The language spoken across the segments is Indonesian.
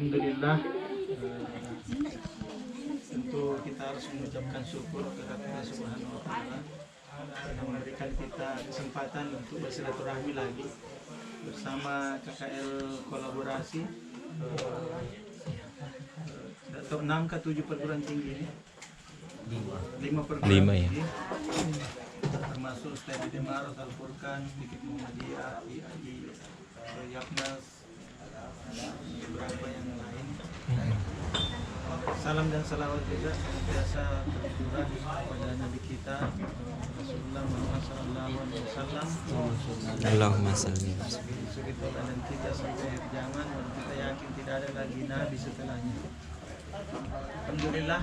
Alhamdulillah, tentu kita harus mengucapkan syukur kepada Allah Subhanahu wa Ta'ala yang memberikan kita kesempatan untuk bersilaturahmi lagi bersama KKL Kolaborasi. Atau 6 ke 7 perguruan tinggi ini? 5 perguruan tinggi, termasuk Stadi Maros, Al-Furqan, Dikit Muhammadiyah, IAI, Yaknas, beberapa yang lain. Salam dan salawat juga biasa tercurah kepada Nabi kita Rasulullah Muhammad SAW. Allahumma salli. Suri dan kita sampai akhir zaman, dan kita yakin tidak ada lagi Nabi setelahnya. Alhamdulillah.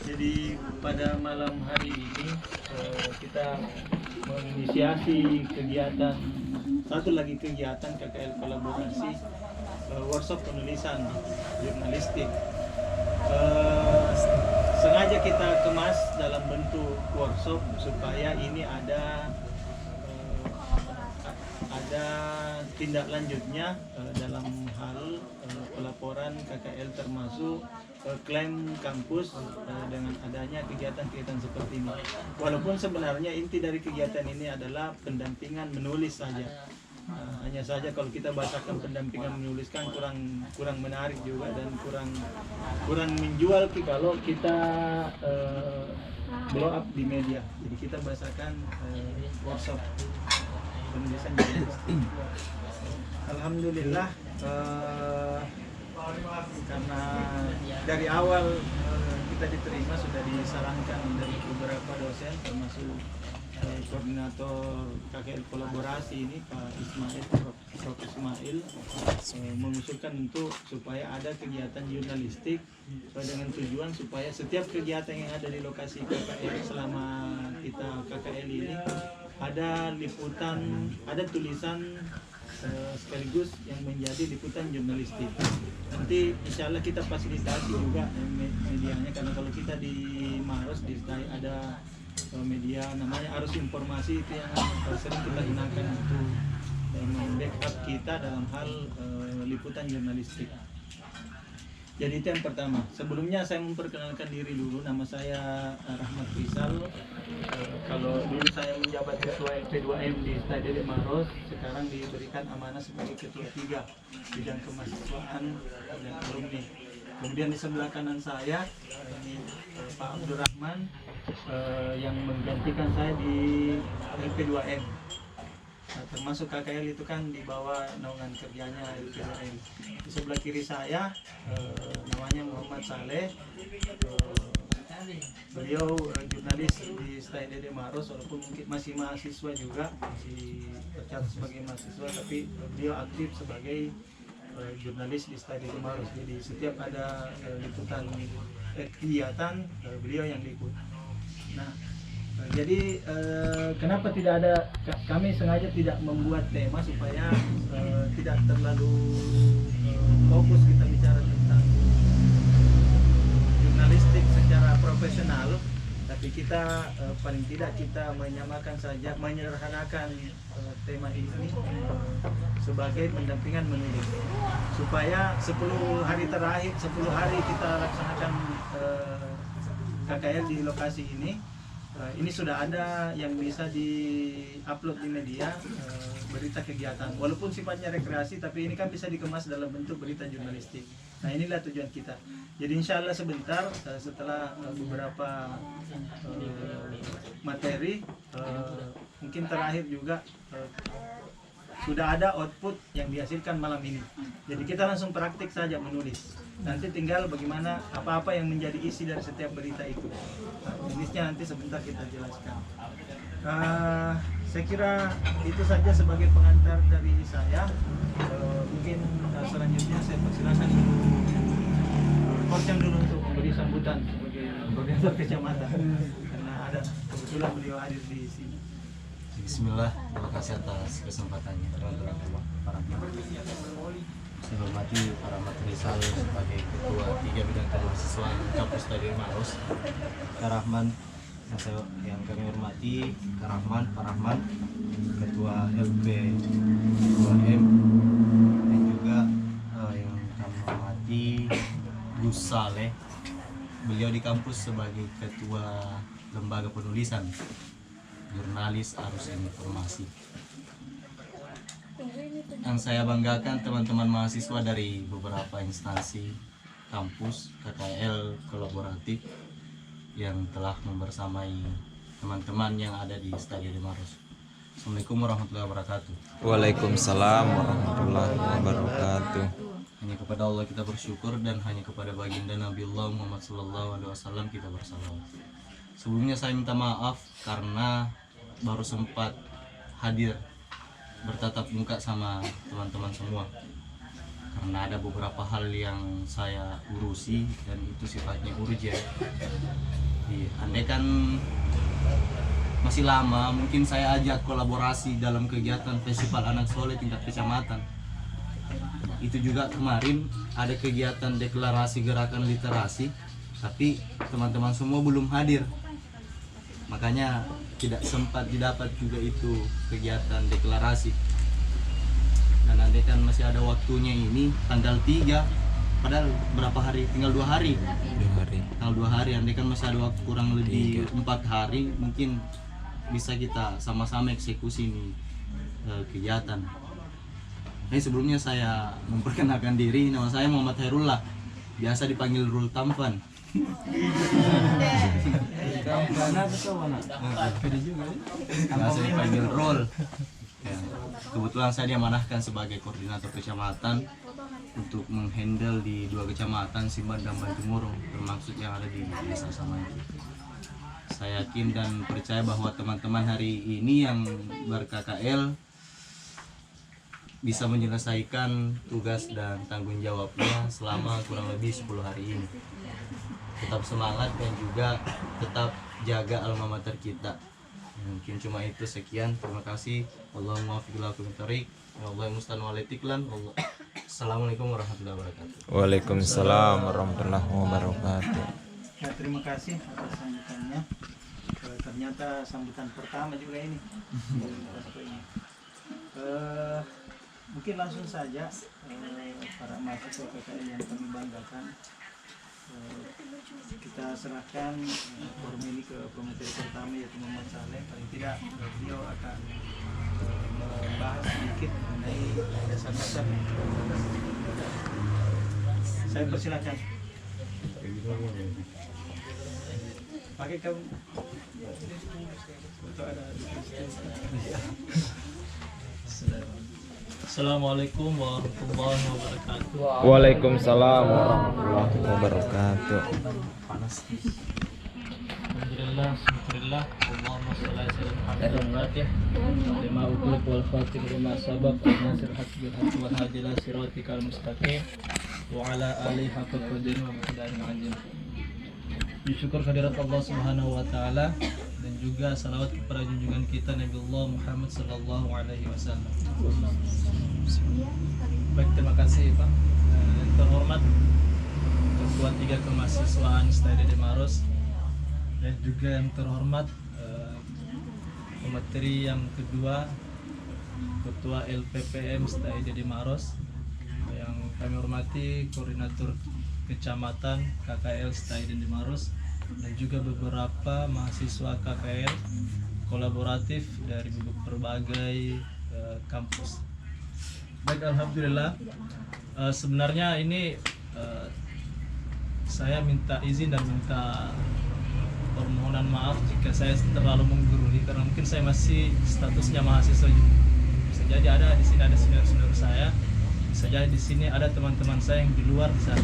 Jadi pada malam hari ini kita menginisiasi kegiatan, satu lagi kegiatan KKL Kolaborasi, workshop penulisan jurnalistik. Sengaja kita kemas dalam bentuk workshop supaya ini ada tindak lanjutnya dalam hal pelaporan KKL, termasuk klaim kampus dengan adanya kegiatan-kegiatan seperti ini. Walaupun sebenarnya inti dari kegiatan ini adalah pendampingan menulis saja. Hanya saja kalau kita bahasakan pendampingan menuliskan kurang menarik juga dan kurang menjual kalau kita blow up di media. Jadi kita bahasakan workshop penulisan jurnalistik. Alhamdulillah, karena dari awal kita diterima, sudah disarankan dari beberapa dosen termasuk koordinator KKL Kolaborasi ini Pak Ismail, Prof. Ismail, mengusulkan untuk supaya ada kegiatan jurnalistik dengan tujuan supaya setiap kegiatan yang ada di lokasi KKL selama kita KKL ini ada liputan, ada tulisan sekaligus yang menjadi liputan jurnalistik. Nanti insya Allah kita fasilitasi juga medianya, karena kalau kita di Maros di STAI ada media namanya Arus Informasi, itu yang sering kita gunakan untuk membackup kita dalam hal liputan jurnalistik. Jadi itu yang pertama. Sebelumnya saya memperkenalkan diri dulu. Nama saya Rahmat Rizal. Kalau dulu saya menjabat Ketua LP2M di Stadi Maros, sekarang diberikan amanah sebagai Ketua 3 bidang kemahasiswaan dan alumni. Kemudian di sebelah kanan saya ini Pak Abdurrahman yang menggantikan saya di LP2M. Nah, termasuk KKL itu kan di bawah naungan kerjanya LP2M. Di sebelah kiri saya namanya Muhammad Saleh. Beliau jurnalis di STAI Maros, walaupun mungkin masih mahasiswa juga, masih tercatat sebagai mahasiswa, tapi beliau aktif sebagai jurnalis di STAI Maros. Jadi setiap ada liputan kegiatan, beliau yang liput. Nah, jadi kenapa tidak ada, kami sengaja tidak membuat tema supaya tidak terlalu fokus kita bicara tentang jurnalistik secara profesional, tapi kita paling tidak kita menyamakan saja, menyederhanakan tema ini sebagai pendampingan menulis, supaya 10 hari terakhir, 10 hari kita laksanakan KKL di lokasi ini. Ini sudah ada yang bisa di-upload di media, berita kegiatan, walaupun sifatnya rekreasi, tapi ini kan bisa dikemas dalam bentuk berita jurnalistik. Nah, inilah tujuan kita. Jadi insya Allah sebentar setelah beberapa materi, mungkin terakhir juga sudah ada output yang dihasilkan malam ini. Jadi kita langsung praktik saja menulis. Nanti tinggal bagaimana apa-apa yang menjadi isi dari setiap berita itu. Nah, jenisnya nanti sebentar kita jelaskan. Saya kira itu saja sebagai pengantar dari saya. Mungkin selanjutnya saya persilakan Korcam dulu untuk memberi sambutan sebagai koordinator kecamatan, karena ada kebetulan beliau hadir di sini. Bismillah, terima kasih atas kesempatannya. Para saya hormati para Rizal sebagai Ketua 3 Bidang Kemahasiswaan Kampus Stadi Maros. Kak Rahman yang kami hormati, Kak Rahman, Pak Rahman, Ketua LP2M, dan juga yang kami hormati Saleh. Beliau di kampus sebagai ketua lembaga penulisan jurnalis arus informasi. Yang saya banggakan teman-teman mahasiswa dari beberapa instansi kampus KKL kolaboratif yang telah membersamai teman-teman yang ada di Stadion de Maros. Assalamualaikum warahmatullahi wabarakatuh. Waalaikumsalam warahmatullahi wabarakatuh. Hanya kepada Allah kita bersyukur dan hanya kepada baginda Nabiullah Muhammad SAW kita bersalawat. Sebelumnya saya minta maaf karena baru sempat hadir bertatap muka sama teman-teman semua, karena ada beberapa hal yang saya urusi dan itu sifatnya urgent. Andai kan masih lama, mungkin saya ajak kolaborasi dalam kegiatan Festival Anak Soleh tingkat kecamatan. Itu juga kemarin ada kegiatan deklarasi gerakan literasi, tapi teman-teman semua belum hadir, makanya tidak sempat didapat juga itu kegiatan deklarasi. Dan nanti kan masih ada waktunya ini tanggal 3, padahal berapa hari, tinggal 2 hari. 2 hari. Tanggal 2 hari, nanti kan masih ada waktu kurang lebih 4 hari, mungkin bisa kita sama-sama eksekusi ini kegiatan. Ini sebelumnya saya memperkenalkan diri, nama saya Muhammad Hairullah, biasa dipanggil Rul Tampan. Biasa dipanggil Rul. Ya, kebetulan saya diamanahkan sebagai koordinator kecamatan untuk menghandle di 2 kecamatan Simban dan Bantimurung, termasuk yang ada di desa Samaji. Saya yakin dan percaya bahwa teman-teman hari ini yang ber-KKL bisa menyelesaikan tugas dan tanggung jawabnya selama kurang lebih 10 hari ini. Tetap semangat dan juga tetap jaga alma mater kita. Mungkin cuma itu, sekian, terima kasih. Allahumma waffiqlakum tarik, Allahumma mustan walitiklan. Assalamualaikum warahmatullahi wabarakatuh. Waalaikumsalam warahmatullahi wabarakatuh. Ya, terima kasih atas sambutannya. Ternyata sambutan pertama juga ini. Mungkin langsung saja para mahasiswa KKL yang kami banggakan, kita serahkan forum ini ke pemateri pertama, yaitu Muhammad Saleh. Paling tidak beliau akan membahas sedikit mengenai dasar-dasar. Saya persilakan. Pakai kamu foto ada di Assalamualaikum warahmatullahi wabarakatuh. Waalaikumsalam warahmatullahi wabarakatuh. Alhamdulillah, alhamdulillah. Allahumma shalli ala sayyidina Muhammad. Lima uqulub wal khatim lima sabab an-nasir haqqil haqq wal hadi ila siratikal mustaqim wa ala alihi haqqa qadri wa miqdarin azim. Bersyukur kehadirat Allah Subhanahu wa taala dan juga salawat kepada junjungan kita Nabiullah Muhammad sallallahu alaihi wasallam. Baik, terima kasih Pak. Yang terhormat Ketua 3 Kemahasiswaan Stadion de Maros, dan juga yang terhormat pemateri yang kedua Ketua LPPM Stadion de Maros, yang kami hormati Koordinator Kecamatan KKL Stadion de Maros, dan juga beberapa mahasiswa KKL kolaboratif dari berbagai kampus. Baik, alhamdulillah. Sebenarnya ini saya minta izin dan minta permohonan maaf jika saya terlalu menggurui, karena mungkin saya masih statusnya mahasiswa. Bisa jadi ada di sini ada senior-senior saya, bisa jadi di sini ada teman-teman saya yang di luar sana.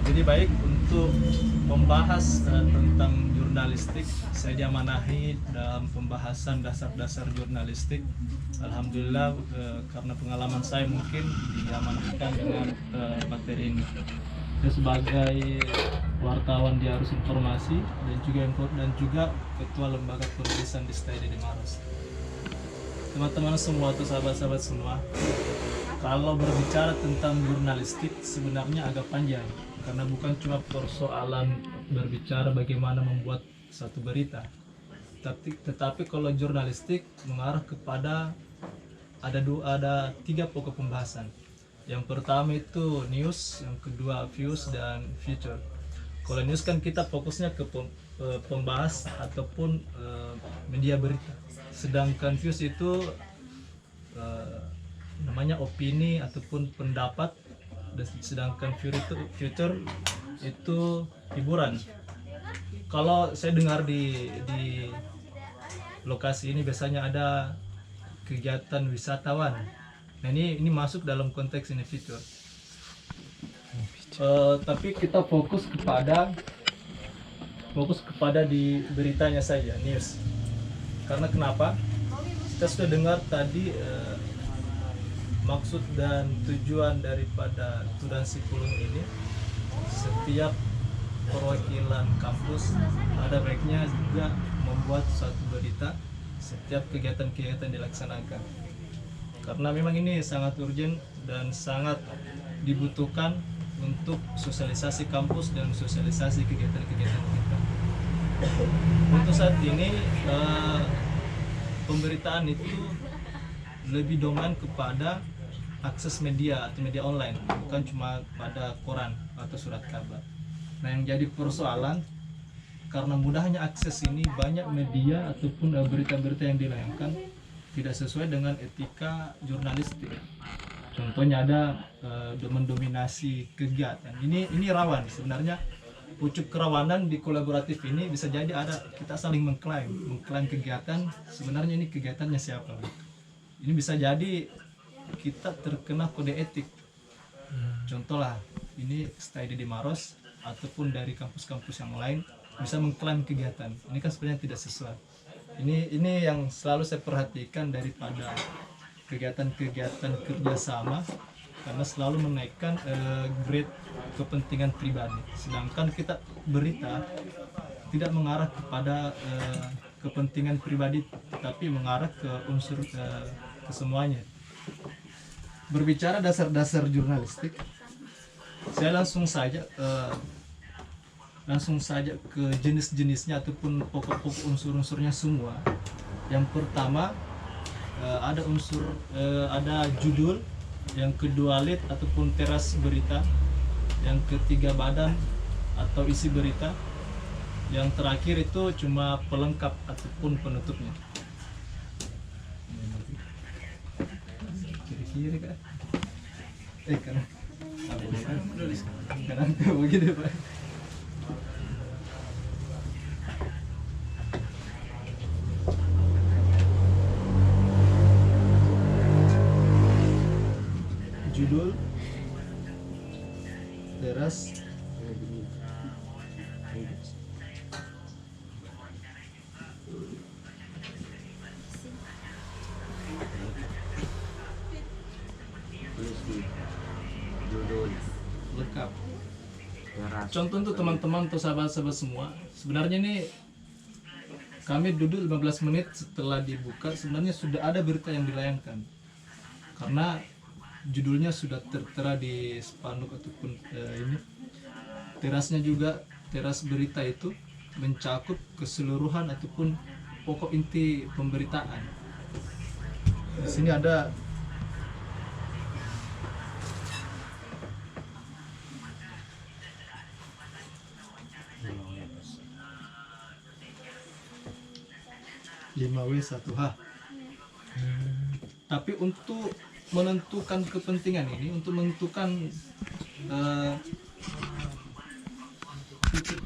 Jadi baik, untuk membahas tentang jurnalistik, saya diamanahi dalam pembahasan dasar-dasar jurnalistik. Alhamdulillah, karena pengalaman saya mungkin diamanahkan dengan materi ini. Saya sebagai wartawan di Arus Informasi dan juga ketua lembaga penulisan di Stadion de Maros. Teman-teman semua atau sahabat-sahabat semua, kalau berbicara tentang jurnalistik sebenarnya agak panjang, karena bukan cuma persoalan berbicara bagaimana membuat satu berita, tetapi kalau jurnalistik mengarah kepada ada 3 pokok pembahasan. Yang pertama itu news, yang kedua views dan future. Kalau news kan kita fokusnya ke pembahas ataupun media berita. Sedangkan views itu namanya opini ataupun pendapat. Dan sedangkan future itu hiburan. Kalau saya dengar di lokasi ini biasanya ada kegiatan wisatawan. Nah ini masuk dalam konteks ini fitur. Tapi kita fokus kepada di beritanya saja, news. Karena kenapa? Kita sudah dengar tadi maksud dan tujuan daripada Tudan Sipulung ini. Setiap perwakilan kampus ada baiknya juga membuat suatu berita setiap kegiatan-kegiatan dilaksanakan. Karena memang ini sangat urgent dan sangat dibutuhkan untuk sosialisasi kampus dan sosialisasi kegiatan-kegiatan kita. Untuk saat ini pemberitaan itu lebih dominan kepada akses media atau media online, bukan cuma pada koran atau surat kabar. Nah yang jadi persoalan karena mudahnya akses ini, banyak media ataupun berita-berita yang dilayangkan tidak sesuai dengan etika jurnalistik. Contohnya ada mendominasi kegiatan. Ini rawan sebenarnya. Pucuk kerawanan di kolaboratif ini bisa jadi ada kita saling mengklaim kegiatan. Sebenarnya ini kegiatannya siapa? Ini bisa jadi kita terkena kode etik. Contoh lah, ini studi di Maros ataupun dari kampus-kampus yang lain bisa mengklaim kegiatan. Ini kan sebenarnya tidak sesuai. Ini yang selalu saya perhatikan daripada kegiatan-kegiatan kerjasama, karena selalu menaikkan grade kepentingan pribadi. Sedangkan kita berita tidak mengarah kepada kepentingan pribadi, tapi mengarah ke unsur ke semuanya. Berbicara dasar-dasar jurnalistik, saya langsung saja ke jenis-jenisnya ataupun pokok-pokok unsur-unsurnya semua. Yang pertama ada judul, yang kedua lead ataupun teras berita, yang ketiga badan atau isi berita, yang terakhir itu cuma pelengkap ataupun penutupnya. Kiri-kiri kan? Kanan begitu Pak. Judul, teras, lengkap. Contoh untuk teman-teman atau sahabat-sahabat semua, sebenarnya ini kami duduk 15 menit setelah dibuka, sebenarnya sudah ada berita yang dilayangkan. Karena judulnya sudah tertera di spanduk ataupun ini. Terasnya juga, teras berita itu mencakup keseluruhan ataupun pokok inti pemberitaan. Di sini ada W1H. Tapi untuk menentukan kepentingan ini, untuk menentukan